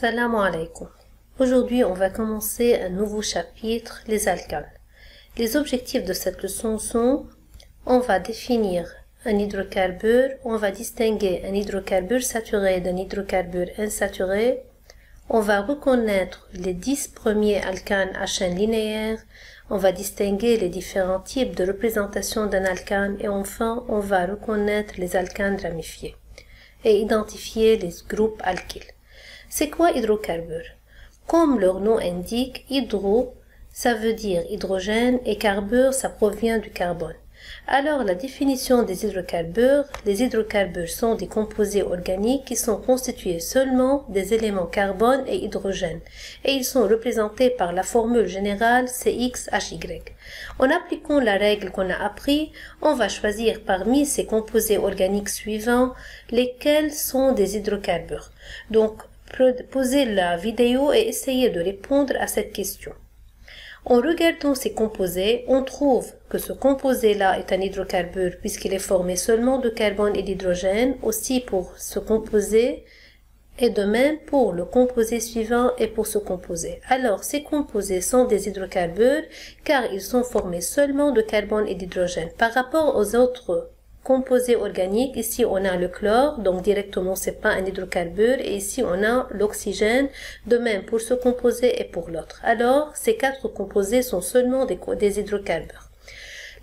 Salam alaikum. Aujourd'hui, on va commencer un nouveau chapitre, les alcanes. Les objectifs de cette leçon sont, on va définir un hydrocarbure, on va distinguer un hydrocarbure saturé d'un hydrocarbure insaturé, on va reconnaître les 10 premiers alcanes à chaîne linéaire, on va distinguer les différents types de représentation d'un alcane et enfin, on va reconnaître les alcanes ramifiés et identifier les groupes alkyles. C'est quoi hydrocarbure? Comme leur nom indique, hydro, ça veut dire hydrogène et carbure, ça provient du carbone. Alors, la définition des hydrocarbures, les hydrocarbures sont des composés organiques qui sont constitués seulement des éléments carbone et hydrogène et ils sont représentés par la formule générale CXHY. En appliquant la règle qu'on a appris, on va choisir parmi ces composés organiques suivants lesquels sont des hydrocarbures. Donc, posez la vidéo et essayez de répondre à cette question. En regardant ces composés, on trouve que ce composé-là est un hydrocarbure puisqu'il est formé seulement de carbone et d'hydrogène, aussi pour ce composé, et de même pour le composé suivant et pour ce composé. Alors, ces composés sont des hydrocarbures car ils sont formés seulement de carbone et d'hydrogène. Par rapport aux autres composés organiques, ici on a le chlore, donc directement c'est pas un hydrocarbure, et ici on a l'oxygène, de même pour ce composé et pour l'autre. Alors, ces quatre composés sont seulement des hydrocarbures.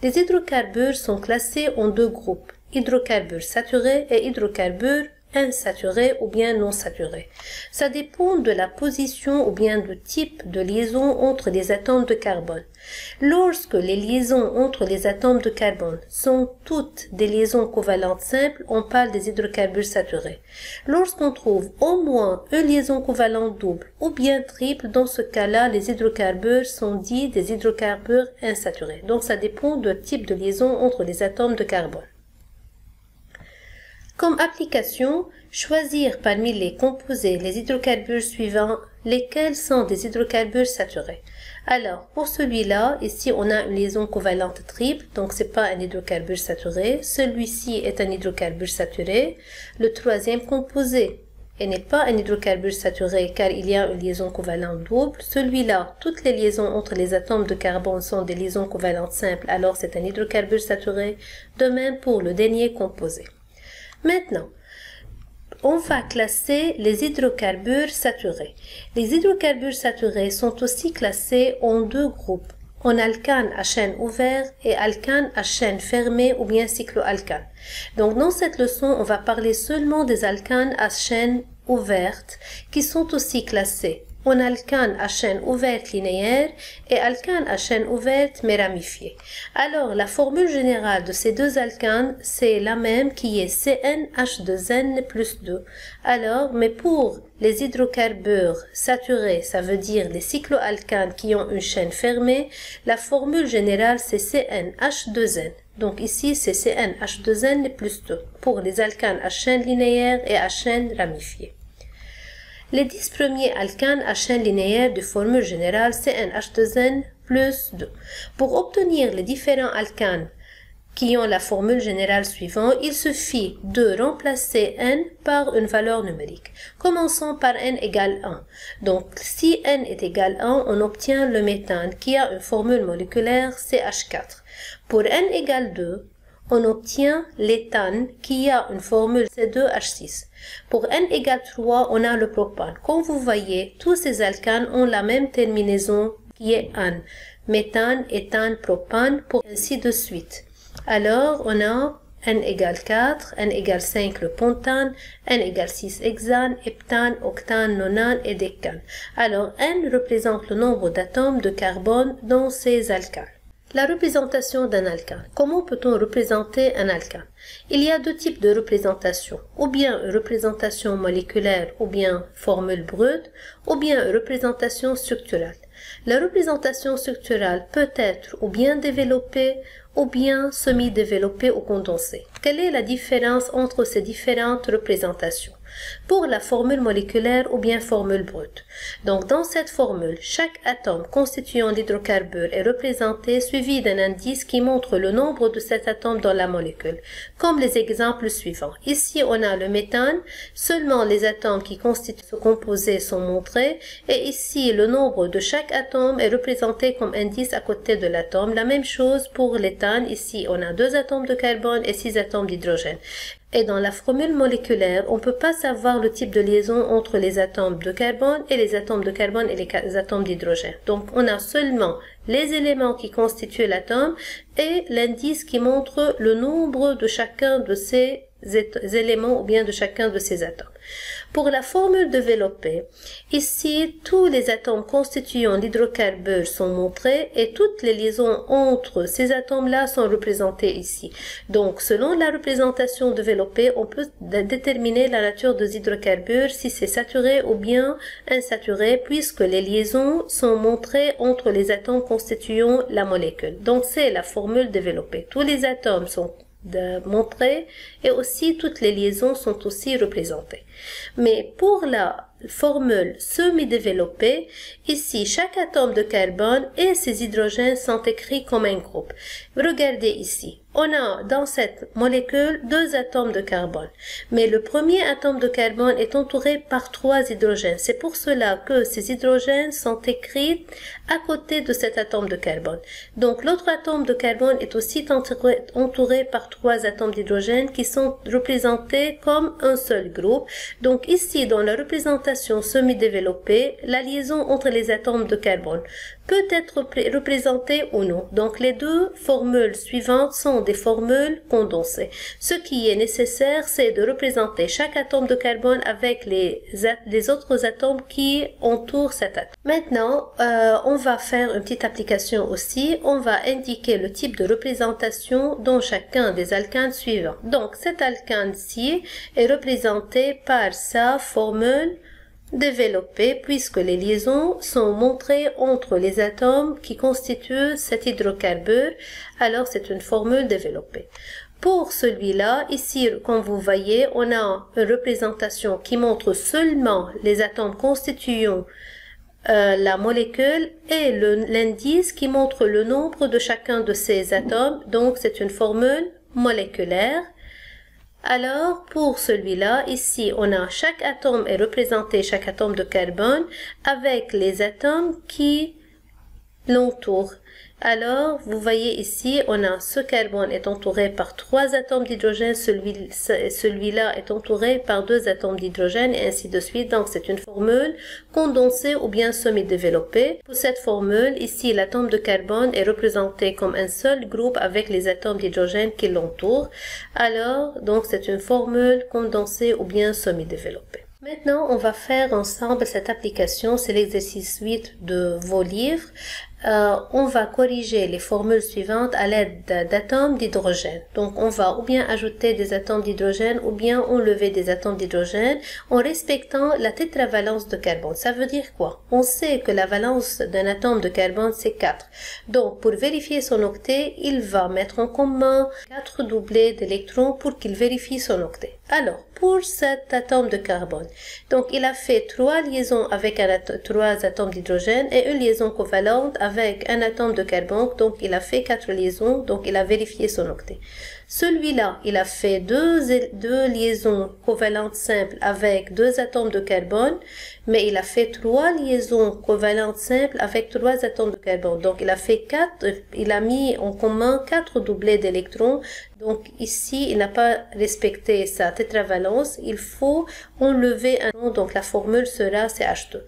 Les hydrocarbures sont classés en deux groupes, hydrocarbures saturés et hydrocarbures insaturés ou bien non saturés. Ça dépend de la position ou bien du type de liaison entre les atomes de carbone. Lorsque les liaisons entre les atomes de carbone sont toutes des liaisons covalentes simples, on parle des hydrocarbures saturés. Lorsqu'on trouve au moins une liaison covalente double ou bien triple, dans ce cas-là, les hydrocarbures sont dits des hydrocarbures insaturés. Donc ça dépend du type de liaison entre les atomes de carbone. Comme application, choisir parmi les composés les hydrocarbures suivants, lesquels sont des hydrocarbures saturés. Alors, pour celui-là, ici on a une liaison covalente triple, donc c'est pas un hydrocarbure saturé. Celui-ci est un hydrocarbure saturé. Le troisième composé n'est pas un hydrocarbure saturé car il y a une liaison covalente double. Celui-là, toutes les liaisons entre les atomes de carbone sont des liaisons covalentes simples, alors c'est un hydrocarbure saturé. De même pour le dernier composé. Maintenant, on va classer les hydrocarbures saturés. Les hydrocarbures saturés sont aussi classés en deux groupes, en alcanes à chaîne ouverte et alcanes à chaîne fermée ou bien cycloalcanes. Donc dans cette leçon, on va parler seulement des alcanes à chaîne ouverte qui sont aussi classés en alcanes à chaîne ouverte linéaire et alcanes à chaîne ouverte mais ramifiées. Alors, la formule générale de ces deux alcanes, c'est la même qui est CnH2n plus 2. Alors, mais pour les hydrocarbures saturés, ça veut dire les cycloalcanes qui ont une chaîne fermée, la formule générale c'est CnH2n. Donc ici, c'est CnH2n plus 2 pour les alcanes à chaîne linéaire et à chaîne ramifiée. Les 10 premiers alcanes à chaîne linéaire de formule générale CnH2n plus 2. Pour obtenir les différents alcanes qui ont la formule générale suivante, il suffit de remplacer n par une valeur numérique. Commençons par n égale 1. Donc, si n est égal à 1, on obtient le méthane qui a une formule moléculaire CH4. Pour n égale 2, on obtient l'éthane qui a une formule C2H6. Pour n égale 3, on a le propane. Comme vous voyez, tous ces alcanes ont la même terminaison qui est an. Méthane, éthane, propane, pour ainsi de suite. Alors, on a n égale 4, n égale 5 le pentane, n égale 6 hexane, heptane, octane, nonane et décane. Alors, n représente le nombre d'atomes de carbone dans ces alcanes. La représentation d'un alcane. Comment peut-on représenter un alcane? Il y a deux types de représentation, ou bien une représentation moléculaire, ou bien formule brute, ou bien une représentation structurale. La représentation structurale peut être ou bien développée, ou bien semi-développée ou condensée. Quelle est la différence entre ces différentes représentations? pour la formule moléculaire ou bien formule brute. Donc dans cette formule, chaque atome constituant l'hydrocarbure est représenté suivi d'un indice qui montre le nombre de cet atome dans la molécule, comme les exemples suivants. Ici, on a le méthane, seulement les atomes qui constituent ce composé sont montrés, et ici, le nombre de chaque atome est représenté comme indice à côté de l'atome. La même chose pour l'éthane, ici, on a 2 atomes de carbone et 6 atomes d'hydrogène. Et dans la formule moléculaire, on ne peut pas savoir le type de liaison entre les atomes de carbone et les atomes de carbone et les atomes d'hydrogène. Donc, on a seulement les éléments qui constituent l'atome et l'indice qui montre le nombre de chacun de ces éléments ou bien de chacun de ces atomes. Pour la formule développée, ici, tous les atomes constituant l'hydrocarbure sont montrés et toutes les liaisons entre ces atomes-là sont représentées ici. Donc, selon la représentation développée, on peut déterminer la nature des hydrocarbures, si c'est saturé ou bien insaturé, puisque les liaisons sont montrées entre les atomes constituant la molécule. Donc, c'est la formule développée. Tous les atomes sont montrés et aussi toutes les liaisons sont aussi représentées. Mais pour la formule semi-développée, ici chaque atome de carbone et ses hydrogènes sont écrits comme un groupe. Regardez ici, on a dans cette molécule 2 atomes de carbone, mais le premier atome de carbone est entouré par 3 hydrogènes. C'est pour cela que ces hydrogènes sont écrits à côté de cet atome de carbone. Donc l'autre atome de carbone est aussi entouré par 3 atomes d'hydrogène qui sont représentés comme un seul groupe. Donc ici, dans la représentation semi-développée, la liaison entre les atomes de carbone peut être représentée ou non. Donc les 2 formules suivantes sont des formules condensées. Ce qui est nécessaire, c'est de représenter chaque atome de carbone avec les autres atomes qui entourent cet atome. Maintenant, on va faire une petite application aussi. On va indiquer le type de représentation dans chacun des alcanes suivants. Donc cet alcane-ci est représenté par sa formule développée puisque les liaisons sont montrées entre les atomes qui constituent cet hydrocarbure, alors c'est une formule développée. Pour celui-là, ici, comme vous voyez, on a une représentation qui montre seulement les atomes constituant la molécule et l'indice qui montre le nombre de chacun de ces atomes, donc c'est une formule moléculaire. Alors, pour celui-là, ici, on a chaque atome est représenté, chaque atome de carbone, avec les atomes qui l'entourent. Alors, vous voyez ici, on a ce carbone est entouré par 3 atomes d'hydrogène, celui-là est entouré par 2 atomes d'hydrogène, et ainsi de suite. Donc, c'est une formule condensée ou bien semi-développée. Pour cette formule, ici, l'atome de carbone est représenté comme un seul groupe avec les atomes d'hydrogène qui l'entourent. Alors, donc, c'est une formule condensée ou bien semi-développée. Maintenant, on va faire ensemble cette application, c'est l'exercice 8 de vos livres. On va corriger les formules suivantes à l'aide d'atomes d'hydrogène. Donc, on va ou bien ajouter des atomes d'hydrogène ou bien enlever des atomes d'hydrogène en respectant la tétravalence de carbone. Ça veut dire quoi? On sait que la valence d'un atome de carbone, c'est 4. Donc, pour vérifier son octet, il va mettre en commun 4 doublés d'électrons pour qu'il vérifie son octet. Alors, pour cet atome de carbone, donc il a fait 3 liaisons avec 3 atomes d'hydrogène et une liaison covalente avec un atome de carbone, donc il a fait 4 liaisons, donc il a vérifié son octet. Celui-là, il a fait deux liaisons covalentes simples avec 2 atomes de carbone, mais il a fait 3 liaisons covalentes simples avec 3 atomes de carbone. Donc, il a mis en commun 4 doublés d'électrons. Donc, ici, il n'a pas respecté sa tétravalence. Il faut enlever un ion. Donc, la formule sera CH2.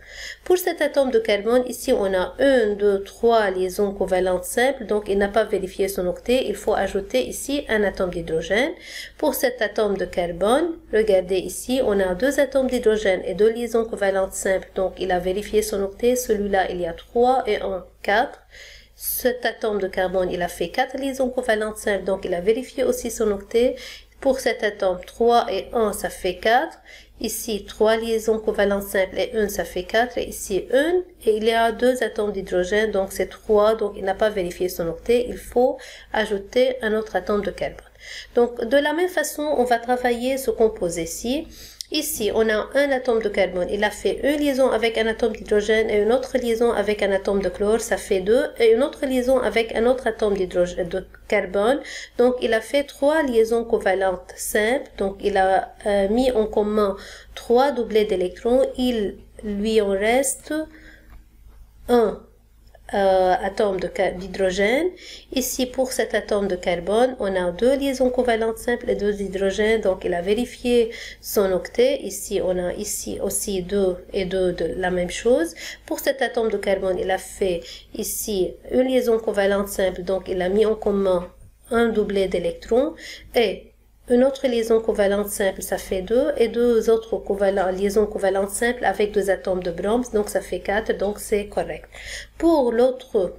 Pour cet atome de carbone, ici, on a 1, 2, 3 liaisons covalentes simples. Donc, il n'a pas vérifié son octet. Il faut ajouter ici un atome d'hydrogène. Pour cet atome de carbone, regardez ici, on a 2 atomes d'hydrogène et 2 liaisons covalentes simples. Donc, il a vérifié son octet. Celui-là, il y a 3 et 1, 4. Cet atome de carbone, il a fait 4 liaisons covalentes simples. Donc, il a vérifié aussi son octet. Pour cet atome, 3 et 1, ça fait 4. Ici, 3 liaisons covalentes simples et 1, ça fait 4. Et ici, 1. Et il y a 2 atomes d'hydrogène, donc c'est 3. Donc, il n'a pas vérifié son octet. Il faut ajouter un autre atome de carbone. Donc, de la même façon, on va travailler ce composé-ci. Ici, on a un atome de carbone. Il a fait une liaison avec un atome d'hydrogène et une autre liaison avec un atome de chlore. Ça fait 2. Et une autre liaison avec un autre atome de carbone. Donc, il a fait 3 liaisons covalentes simples. Donc, il a mis en commun 3 doublés d'électrons. Il lui en reste un atome d'hydrogène. Ici, pour cet atome de carbone, on a 2 liaisons covalentes simples et 2 hydrogènes. Donc, il a vérifié son octet. Ici, on a ici aussi 2 et 2 de la même chose. Pour cet atome de carbone, il a fait ici une liaison covalente simple. Donc, il a mis en commun un doublet d'électrons et une autre liaison covalente simple, ça fait 2, et 2 autres liaisons covalentes simples avec 2 atomes de brome, donc ça fait 4, donc c'est correct. Pour l'autre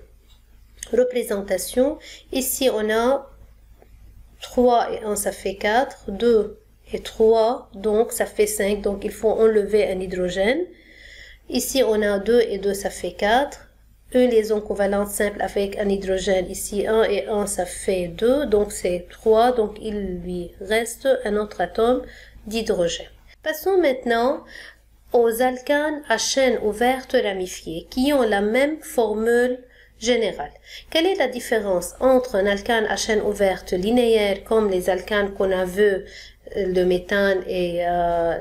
représentation, ici on a 3 et 1, ça fait 4, 2 et 3, donc ça fait 5, donc il faut enlever un hydrogène. Ici on a 2 et 2, ça fait 4. Une liaison covalente simple avec un hydrogène, ici 1 et 1, ça fait 2, donc c'est 3, donc il lui reste un autre atome d'hydrogène. Passons maintenant aux alcanes à chaîne ouverte ramifiée, qui ont la même formule générale. Quelle est la différence entre un alcane à chaîne ouverte linéaire, comme les alcanes qu'on a vu, le méthane et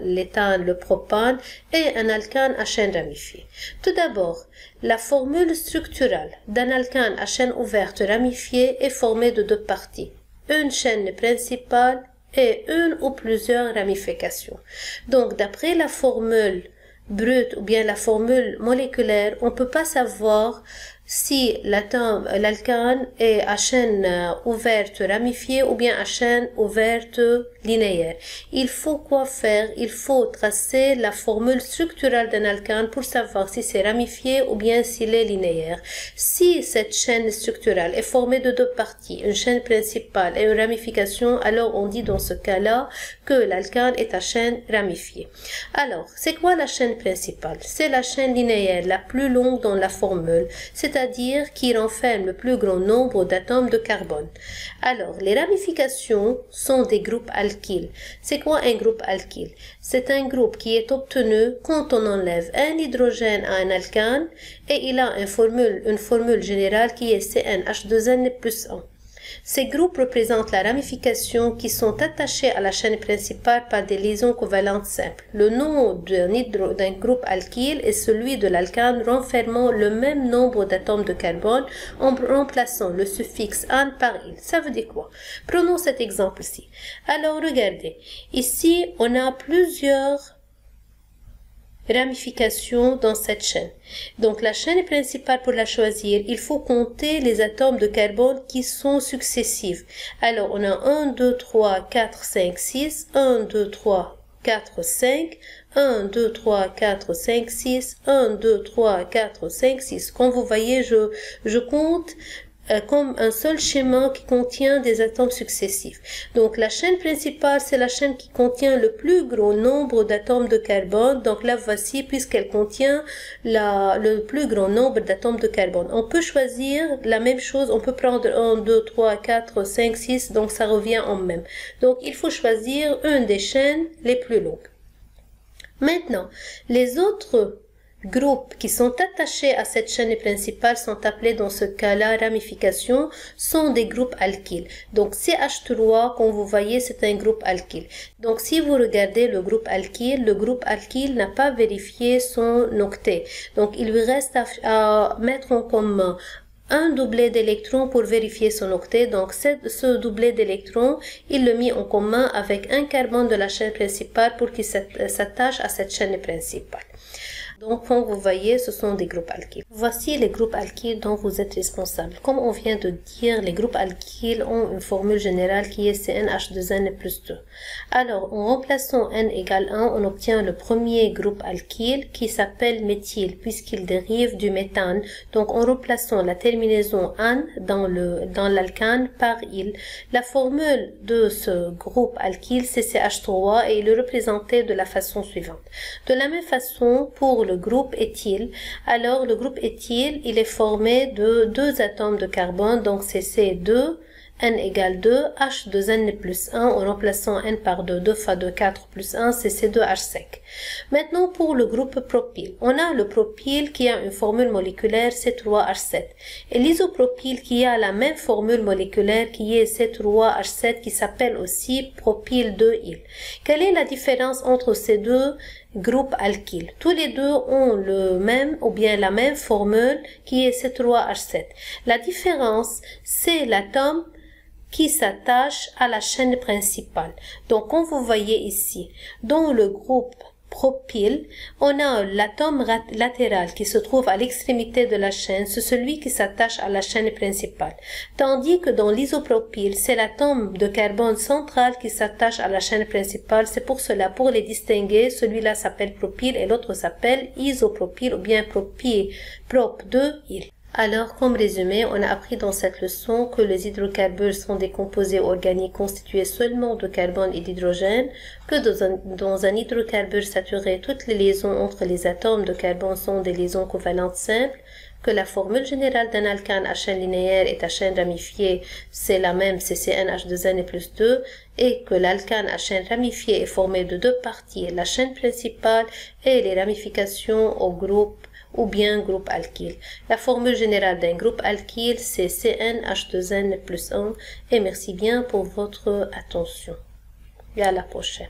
l'éthane, le propane, et un alcane à chaîne ramifiée? Tout d'abord, la formule structurale d'un alcane à chaîne ouverte ramifiée est formée de 2 parties, une chaîne principale et une ou plusieurs ramifications. Donc, d'après la formule brute ou bien la formule moléculaire, on ne peut pas savoir si l'alcane est à chaîne ouverte ramifiée ou bien à chaîne ouverte linéaire. Il faut quoi faire? Il faut tracer la formule structurale d'un alcane pour savoir si c'est ramifié ou bien s'il est linéaire. Si cette chaîne structurale est formée de 2 parties, une chaîne principale et une ramification, alors on dit dans ce cas-là que l'alcane est à chaîne ramifiée. Alors, c'est quoi la chaîne principale? C'est la chaîne linéaire la plus longue dans la formule, c'est-à-dire qui renferme le plus grand nombre d'atomes de carbone. Alors, les ramifications sont des groupes alkyles. C'est quoi un groupe alkyle? C'est un groupe qui est obtenu quand on enlève un hydrogène à un alcane et il a une formule générale qui est CnH2n plus 1. Ces groupes représentent la ramification qui sont attachés à la chaîne principale par des liaisons covalentes simples. Le nom d'un groupe alkyle est celui de l'alcane renfermant le même nombre d'atomes de carbone en remplaçant le suffixe -ane par -il. Ça veut dire quoi? Prenons cet exemple-ci. Alors regardez, ici on a plusieurs ramifications dans cette chaîne. Donc la chaîne principale, pour la choisir, il faut compter les atomes de carbone qui sont successifs. Alors on a 1, 2, 3, 4, 5, 6, 1, 2, 3, 4, 5, 1, 2, 3, 4, 5, 6, 1, 2, 3, 4, 5, 6. Comme vous voyez, je compte comme un seul schéma qui contient des atomes successifs. Donc la chaîne principale, c'est la chaîne qui contient le plus gros nombre d'atomes de carbone. Donc là, voici, puisqu'elle contient le plus grand nombre d'atomes de carbone. On peut choisir la même chose, on peut prendre 1, 2, 3, 4, 5, 6, donc ça revient en même. Donc il faut choisir une des chaînes les plus longues. Maintenant, les autres groupes qui sont attachés à cette chaîne principale sont appelés dans ce cas-là ramifications, sont des groupes alkyles. Donc CH3, comme vous voyez, c'est un groupe alkyle. Donc si vous regardez le groupe alkyle n'a pas vérifié son octet. Donc il lui reste à mettre en commun un doublet d'électrons pour vérifier son octet. Donc ce doublet d'électrons, il le mit en commun avec un carbone de la chaîne principale pour qu'il s'attache à cette chaîne principale. Donc, comme vous voyez, ce sont des groupes alkyles. Voici les groupes alkyles dont vous êtes responsable. Comme on vient de dire, les groupes alkyles ont une formule générale qui est CnH2n plus 2. Alors, en remplaçant n égale 1, on obtient le premier groupe alkyle qui s'appelle méthyle puisqu'il dérive du méthane. Donc, en remplaçant la terminaison -ane dans l'alcane par -il. La formule de ce groupe alkyle, c'est CH3 et il est représenté de la façon suivante. De la même façon, pour le groupe éthyle, alors le groupe éthyle, il est formé de 2 atomes de carbone, donc c'est C2 n égale 2, H2n plus 1, en remplaçant n par 2, 2 fois 2, 4 plus 1, c'est C2H sec. Maintenant, pour le groupe propyle, on a le propyle qui a une formule moléculaire C3H7 et l'isopropyle qui a la même formule moléculaire qui est C3H7 qui s'appelle aussi propyle 2-yle. Quelle est la différence entre ces deux groupes alkyles? Tous les deux ont le même ou bien la même formule qui est C3H7. La différence, c'est l'atome qui s'attache à la chaîne principale. Donc, comme vous voyez ici, dans le groupe propyle, on a l'atome latéral qui se trouve à l'extrémité de la chaîne, c'est celui qui s'attache à la chaîne principale. Tandis que dans l'isopropyle, c'est l'atome de carbone central qui s'attache à la chaîne principale. C'est pour cela, pour les distinguer, celui-là s'appelle propyle et l'autre s'appelle isopropyle ou bien propyle, prop 2-yle. Alors, comme résumé, on a appris dans cette leçon que les hydrocarbures sont des composés organiques constitués seulement de carbone et d'hydrogène, que dans un hydrocarbure saturé, toutes les liaisons entre les atomes de carbone sont des liaisons covalentes simples, que la formule générale d'un alcane à chaîne linéaire et à chaîne ramifiée, c'est la même, c'est CnH2n plus 2, et que l'alcane à chaîne ramifiée est formé de deux parties, la chaîne principale et les ramifications au groupe ou bien groupe alkyle. La formule générale d'un groupe alkyle, c'est CnH2n plus 1. Et merci bien pour votre attention. Et à la prochaine.